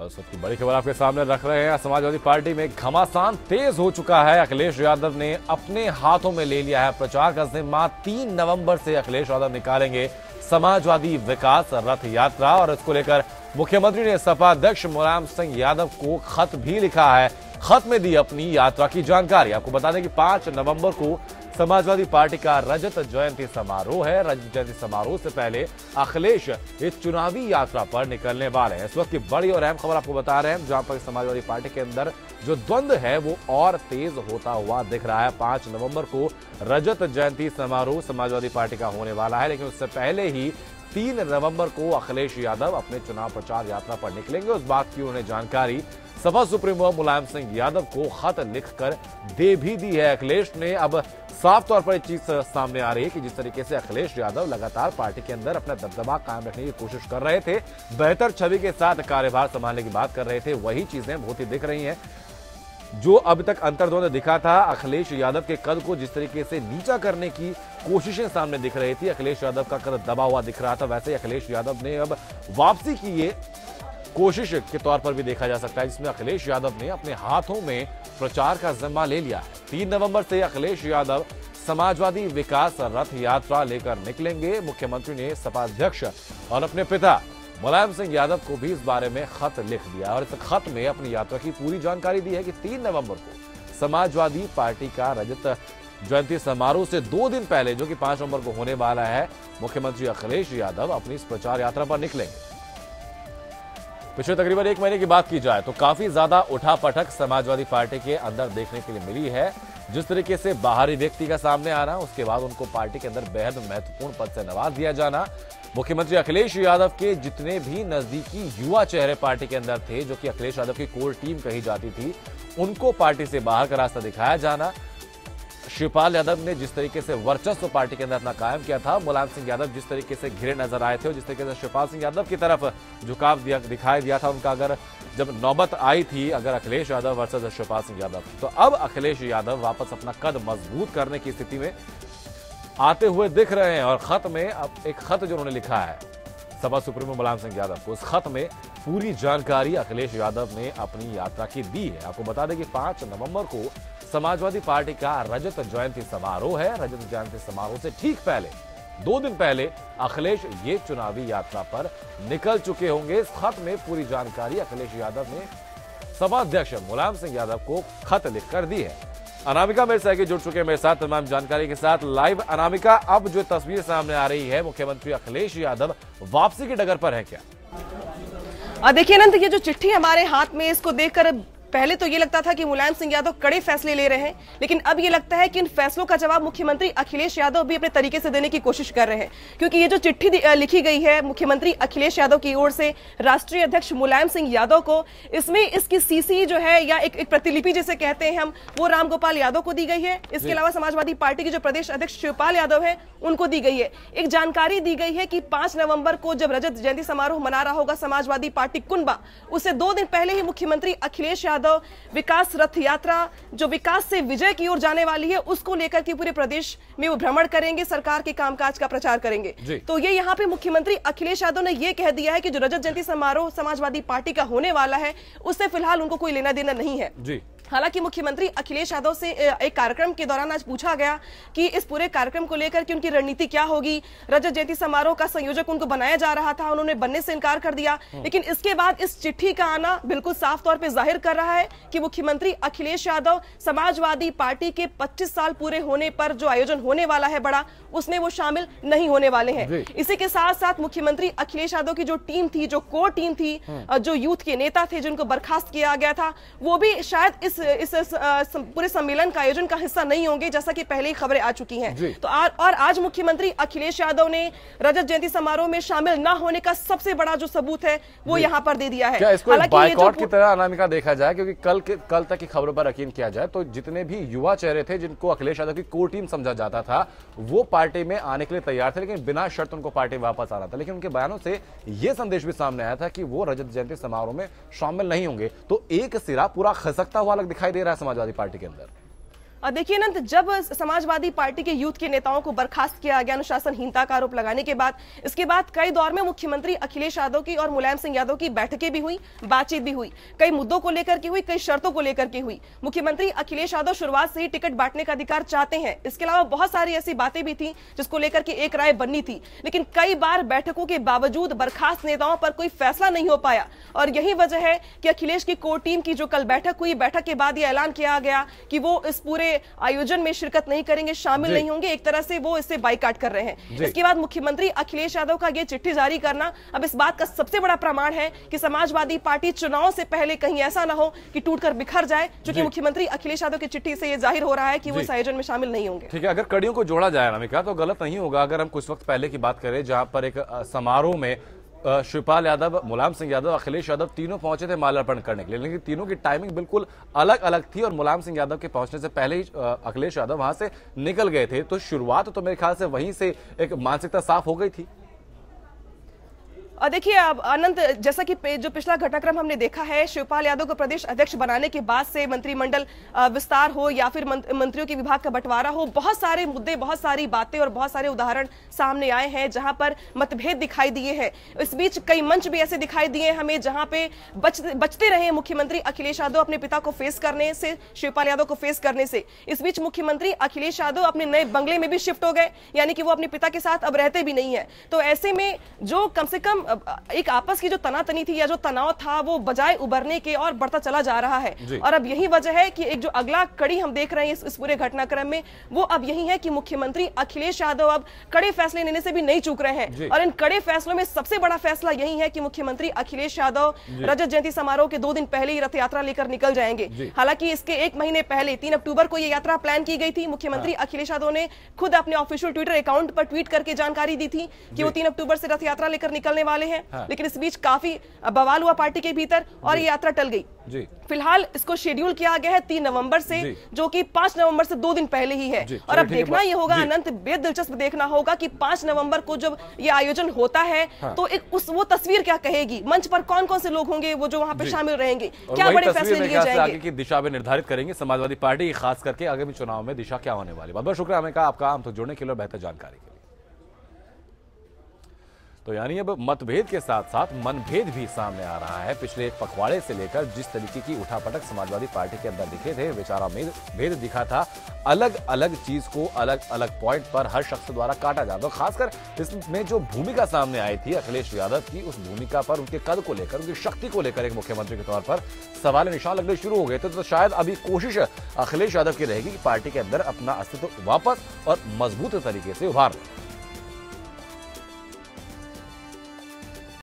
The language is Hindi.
सबकी बड़ी खबर आपके सामने रख रहे हैं। समाजवादी पार्टी में घमासान तेज हो चुका है। अखिलेश यादव ने अपने हाथों में ले लिया है प्रचार का जिम्मा। 3 नवंबर से अखिलेश यादव निकालेंगे समाजवादी विकास रथ यात्रा और इसको लेकर मुख्यमंत्री ने सपा अध्यक्ष मुलायम सिंह यादव को खत भी लिखा है। खत में दी अपनी यात्रा की जानकारी। आपको बता दें कि 5 नवंबर को समाजवादी पार्टी का रजत जयंती समारोह है। रजत जयंती समारोह से पहले अखिलेश इस चुनावी यात्रा पर निकलने वाले हैं। इस वक्त की बड़ी और अहम खबर आपको बता रहे हैं, जहां पर समाजवादी पार्टी के अंदर जो द्वंद्व है वो और तेज होता हुआ दिख रहा है। 5 नवंबर को रजत जयंती समारोह समाजवादी पार्टी का होने वाला है, लेकिन उससे पहले ही 3 नवंबर को अखिलेश यादव अपने चुनाव प्रचार यात्रा पर निकलेंगे। उस बात की उन्होंने जानकारी सपा सुप्रीमो मुलायम सिंह यादव को खत लिखकर दे भी दी है। अखिलेश ने अब साफ तौर पर एक चीज सामने आ रही है कि जिस तरीके से अखिलेश यादव लगातार पार्टी के अंदर अपना दबदबा कायम रखने की कोशिश कर रहे थे, बेहतर छवि के साथ कार्यभार संभालने की बात कर रहे थे, वही चीजें बहुत ही दिख रही हैं। जो अब तक अंतर्द्वंद दिखा था, अखिलेश यादव के कद को जिस तरीके से नीचा करने की कोशिशें सामने दिख रही थी, अखिलेश यादव का कद दबा हुआ दिख रहा था, वैसे ही अखिलेश यादव ने अब वापसी की ये कोशिश के तौर पर भी देखा जा सकता है, जिसमें अखिलेश यादव ने अपने हाथों में प्रचार का जिम्मा ले लिया है। 3 नवंबर से अखिलेश यादव समाजवादी विकास रथ यात्रा लेकर निकलेंगे। मुख्यमंत्री ने सपा अध्यक्ष और अपने पिता मुलायम सिंह यादव को भी इस बारे में खत लिख दिया और इस खत में अपनी यात्रा की पूरी जानकारी दी है कि 3 नवंबर को समाजवादी पार्टी का रजत जयंती समारोह से 2 दिन पहले, जो कि 5 नवंबर को होने वाला है, मुख्यमंत्री अखिलेश यादव अपनी इस प्रचार यात्रा पर निकलेंगे। पिछले तकरीबन 1 महीने की बात की जाए तो काफी ज्यादा उठापटक समाजवादी पार्टी के अंदर देखने के लिए मिली है। जिस तरीके से बाहरी व्यक्ति का सामने आना, उसके बाद उनको पार्टी के अंदर बेहद महत्वपूर्ण पद से नवाज दिया जाना, मुख्यमंत्री अखिलेश यादव के जितने भी नजदीकी युवा चेहरे पार्टी के अंदर थे, जो कि अखिलेश यादव की कोर टीम कही जाती थी, उनको पार्टी से बाहर का रास्ता दिखाया जाना, शिवपाल यादव ने जिस तरीके से वर्चस्व पार्टी के अंदर अपना कायम किया था, मुलायम सिंह यादव जिस तरीके से घिरे नजर आए थे और जिस तरीके से शिवपाल सिंह यादव की तरफ झुकाव दिखाई दिया था उनका, अगर जब नौबत आई थी अगर अखिलेश यादव वर्सेस शिवपाल सिंह यादव, तो अब अखिलेश यादव वापस अपना कद मजबूत करने की स्थिति में आते हुए दिख रहे हैं। और खत में अब एक खत जो उन्होंने लिखा है सपा सुप्रीमो मुलायम सिंह यादव को, उस खत में पूरी जानकारी अखिलेश यादव ने अपनी यात्रा की दी है। आपको बता दें कि 5 नवंबर को समाजवादी पार्टी का रजत जयंती समारोह है। रजत जयंती समारोह से ठीक पहले 2 दिन पहले अखिलेश ये चुनावी यात्रा पर निकल चुके होंगे। इस खत में पूरी जानकारी अखिलेश यादव ने सपा अध्यक्ष मुलायम सिंह यादव को खत लिखकर दी है। अनामिका मेरे साथ जुड़ चुके हैं मेरे साथ तमाम जानकारी के साथ लाइव। अनामिका, अब जो तस्वीर सामने आ रही है, मुख्यमंत्री अखिलेश यादव वापसी की डगर पर है क्या? देखिए अनंत, ये जो चिट्ठी हमारे हाथ में, इसको देखकर पहले तो ये लगता था कि मुलायम सिंह यादव कड़े फैसले ले रहे हैं, लेकिन अब ये लगता है कि इन फैसलों का जवाब मुख्यमंत्री अखिलेश यादव भी अपने तरीके से देने की कोशिश कर रहे हैं। क्योंकि ये जो चिट्ठी लिखी गई है मुख्यमंत्री अखिलेश यादव की ओर से राष्ट्रीय अध्यक्ष मुलायम सिंह यादव को, इसमें इसकी सीसी जो है या एक प्रतिलिपि जिसे कहते हैं हम, वो रामगोपाल यादव को दी गई है। इसके अलावा समाजवादी पार्टी के जो प्रदेश अध्यक्ष शिवपाल यादव है उनको दी गई है। एक जानकारी दी गई है कि 5 नवंबर को जब रजत जयंती समारोह मना रहा होगा समाजवादी पार्टी कुनबा, उससे 2 दिन पहले ही मुख्यमंत्री अखिलेश यादव विकास रथ यात्रा जो विकास से विजय की ओर जाने वाली है, उसको लेकर के पूरे प्रदेश में वो भ्रमण करेंगे, सरकार के कामकाज का प्रचार करेंगे। तो ये यहाँ पे मुख्यमंत्री अखिलेश यादव ने ये कह दिया है कि जो रजत जयंती समारोह समाजवादी पार्टी का होने वाला है, उससे फिलहाल उनको कोई लेना देना नहीं है। हालांकि मुख्यमंत्री अखिलेश यादव से एक कार्यक्रम के दौरान आज पूछा गया कि इस पूरे कार्यक्रम को लेकर कि उनकी रणनीति क्या होगी। रजत जयंती समारोह का संयोजक उनको बनाया जा रहा था, उन्होंने बनने से इनकार कर दिया। लेकिन इसके बाद इस चिट्ठी का आना बिल्कुल साफ तौर पे जाहिर कर रहा है कि मुख्यमंत्री अखिलेश यादव समाजवादी पार्टी के 25 साल पूरे होने पर जो आयोजन होने वाला है बड़ा, उसमें वो शामिल नहीं होने वाले हैं। इसी के साथ साथ मुख्यमंत्री अखिलेश यादव की जो टीम थी, जो कोर टीम थी, जो यूथ के नेता थे जिनको बर्खास्त किया गया था, वो भी शायद इस पूरे सम्मेलन का आयोजन का हिस्सा नहीं होंगे, जैसा कि पहले ही खबरें आ चुकी हैं। तो आज मुख्यमंत्री अखिलेश यादव ने रजत जयंती समारोह में शामिल न होने का सबसे बड़ा जो सबूत है वो यहाँ पर दे दिया है। क्या इसको बायकॉट की तरह अनामिका देखा जाए? क्योंकि कल तक की खबरों पर यकीन किया जाए तो जितने भी युवा चेहरे थे जिनको अखिलेश यादव की कोर टीम समझा जाता था, वो पार्टी में आने के लिए तैयार थे, लेकिन बिना शर्त उनको पार्टी वापस आना था। लेकिन उनके बयानों से यह संदेश भी सामने आया था कि वो रजत जयंती समारोह में शामिल नहीं होंगे। तो एक सिरा पूरा खसकता हुआ अलग दिखाई दे रहा है समाजवादी पार्टी के अंदर। और देखिए अनंत, जब समाजवादी पार्टी के यूथ के नेताओं को बर्खास्त किया गया अनुशासनहीनता का आरोप लगाने के बाद, इसके बाद कई दौर में मुख्यमंत्री अखिलेश यादव की और मुलायम सिंह यादव की बैठकें भी हुई, बातचीत भी हुई, कई मुद्दों को लेकर के हुई, कई शर्तों को लेकर के हुई। मुख्यमंत्री अखिलेश यादव शुरुआत से ही टिकट बांटने का अधिकार चाहते हैं। इसके अलावा बहुत सारी ऐसी बातें भी थी जिसको लेकर के एक राय बननी थी, लेकिन कई बार बैठकों के बावजूद बर्खास्त नेताओं पर कोई फैसला नहीं हो पाया। और यही वजह है कि अखिलेश की कोर टीम की जो कल बैठक हुई, बैठक के बाद यह ऐलान किया गया कि वो इस पूरे आयोजन में शिरकत नहीं करेंगे, शामिल नहीं होंगे। एक तरह से वो इससे बाइकाट कर रहे हैं। इसके बाद मुख्यमंत्री अखिलेश यादव का ये चिट्ठी जारी करना अब इस बात का सबसे बड़ा प्रमाण है कि समाजवादी पार्टी चुनाव से पहले कहीं ऐसा ना हो कि टूटकर बिखर जाए, क्योंकि मुख्यमंत्री अखिलेश यादव की चिट्ठी से यह जाहिर हो रहा है कि वो इस आयोजन में शामिल नहीं होंगे। ठीक है, अगर कड़ियों को जोड़ा जाए अनामिका तो गलत नहीं होगा। अगर हम कुछ वक्त पहले की बात करें जहां पर एक समारोह में शिवपाल यादव, मुलायम सिंह यादव, अखिलेश यादव तीनों पहुंचे थे माल्यार्पण करने के लिए, लेकिन तीनों की टाइमिंग बिल्कुल अलग अलग थी और मुलायम सिंह यादव के पहुंचने से पहले ही अखिलेश यादव वहां से निकल गए थे। तो शुरुआत तो मेरे ख्याल से वहीं से एक मानसिकता साफ हो गई थी। और देखिए अब अनंत, जैसा कि जो पिछला घटनाक्रम हमने देखा है, शिवपाल यादव को प्रदेश अध्यक्ष बनाने के बाद से मंत्रिमंडल विस्तार हो या फिर मंत्रियों के विभाग का बंटवारा हो, बहुत सारे मुद्दे, बहुत सारी बातें और बहुत सारे उदाहरण सामने आए हैं जहां पर मतभेद दिखाई दिए हैं। इस बीच कई मंच भी ऐसे दिखाई दिए हमें जहां पे बचते रहे मुख्यमंत्री अखिलेश यादव अपने पिता को फेस करने से, शिवपाल यादव को फेस करने से। इस बीच मुख्यमंत्री अखिलेश यादव अपने नए बंगले में भी शिफ्ट हो गए, यानी कि वो अपने पिता के साथ अब रहते भी नहीं है। तो ऐसे में जो कम से कम एक आपस की जो तनातनी थी या जो तनाव था, वो बजाय उबरने के और बढ़ता चला जा रहा है। और अब यही वजह है कि एक जो अगला कड़ी हम देख रहे हैं इस पूरे घटनाक्रम में, वो अब यही है कि मुख्यमंत्री अखिलेश यादव अब कड़े फैसले लेने से भी नहीं चूक रहे हैं। और इन कड़े फैसलों में सबसे बड़ा फैसला यही है कि मुख्यमंत्री अखिलेश यादव रजत जयंती समारोह के 2 दिन पहले ही रथ यात्रा लेकर निकल जाएंगे। हालांकि इसके 1 महीने पहले 3 अक्टूबर को यह यात्रा प्लान की गई थी। मुख्यमंत्री अखिलेश यादव ने खुद अपने ऑफिशियल ट्विटर अकाउंट पर ट्वीट करके जानकारी दी थी कि वो 3 अक्टूबर से रथ यात्रा लेकर निकलने वाले हैं। लेकिन इस बीच काफी बवाल हुआ पार्टी के भीतर और ये यात्रा टल गई। फिलहाल इसको शेड्यूल किया गया है 3 नवंबर से, जो कि 5 नवंबर से 2 दिन पहले ही है। और अब देखना ये होगा अनंत, बेहद दिलचस्प देखना होगा कि 5 नवंबर को जब ये आयोजन होता है तो एक वो तस्वीर क्या कहेगी, मंच पर कौन कौन से लोग होंगे वो जो वहां पे शामिल रहेंगे, क्या बड़े फैसले लिए जाएंगे, आगे की दिशा में निर्धारित करेंगे समाजवादी पार्टी, खास करके आगामी चुनाव में दिशा क्या होने वाली। बहुत बहुत शुक्रिया हमें कहा आपका हम तो जुड़ने के लिए, बेहतर जानकारी के लिए। तो यानी अब मतभेद के साथ साथ मनभेद भी सामने आ रहा है। पिछले पखवाड़े से लेकर जिस तरीके की उठापटक समाजवादी पार्टी के अंदर दिखे थे, विचारा भेद दिखा था, अलग अलग चीज को अलग अलग पॉइंट पर हर शख्स द्वारा काटा जाता। खासकर इसमें जो भूमिका सामने आई थी अखिलेश यादव की, उस भूमिका पर, उनके कद को लेकर, उनकी शक्ति को लेकर एक मुख्यमंत्री के तौर पर सवाल निशान लगने शुरू हो गए थे। तो शायद अभी कोशिश अखिलेश यादव की रहेगी कि पार्टी के अंदर अपना अस्तित्व वापस और मजबूत तरीके से उभार लें।